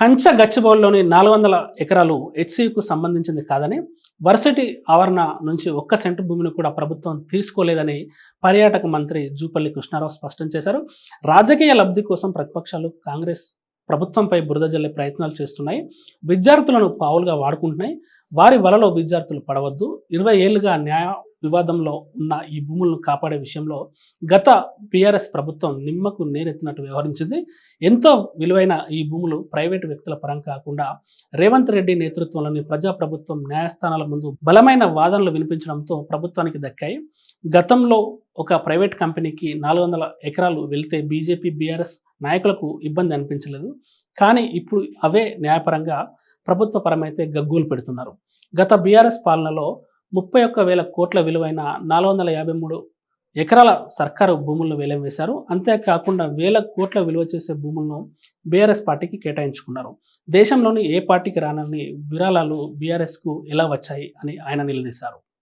కంచ గచ్చిబౌలిలోని 400 ఎకరాలు హెచ్సియుకు సంబంధించింది కాదని, వర్సిటీ ఆవరణ నుంచి ఒక్క సెంటు భూమిని కూడా ప్రభుత్వం తీసుకోలేదని పర్యాటక మంత్రి జూపల్లి కృష్ణారావు స్పష్టం చేశారు. రాజకీయ లబ్ధి కోసం ప్రతిపక్షాలు కాంగ్రెస్ ప్రభుత్వంపై బురద జల్లే ప్రయత్నాలు చేస్తున్నాయి. విద్యార్థులను పావులుగా వాడుకుంటున్నాయి. వారి వలలో విద్యార్థులు పడవద్దు. 20 ఏళ్లుగా న్యాయ వివాదంలో ఉన్న ఈ భూములను కాపాడే విషయంలో గత బీఆర్ఎస్ ప్రభుత్వం నిమ్మకు నీరెత్తినట్టు వ్యవహరించింది. ఎంతో విలువైన ఈ భూములు ప్రైవేటు వ్యక్తుల పరం కాకుండా రేవంత్ రెడ్డి నేతృత్వంలోని ప్రజాప్రభుత్వం న్యాయస్థానాల ముందు బలమైన వాదనలు వినిపించడంతో ప్రభుత్వానికి దక్కాయి. గతంలో ఒక ప్రైవేట్ కంపెనీకి 400 ఎకరాలు వెళ్తే బీజేపీ బీఆర్ఎస్ నాయకులకు ఇబ్బంది అనిపించలేదు. కానీ ఇప్పుడు అవే న్యాయపరంగా ప్రభుత్వ పరమైతే గగ్గోలు పెడుతున్నారు. గత బీఆర్ఎస్ పాలనలో 31,000 కోట్ల విలువైన 453 ఎకరాల సర్కారు భూములను వేలం వేశారు. అంతేకాకుండా వేల కోట్ల విలువ చేసే భూములను బీఆర్ఎస్ పార్టీకి కేటాయించుకున్నారు. దేశంలోని ఏ పార్టీకి రానన్ని విరాళాలు బీఆర్ఎస్కు ఎలా వచ్చాయి అని ఆయన నిలదీశారు.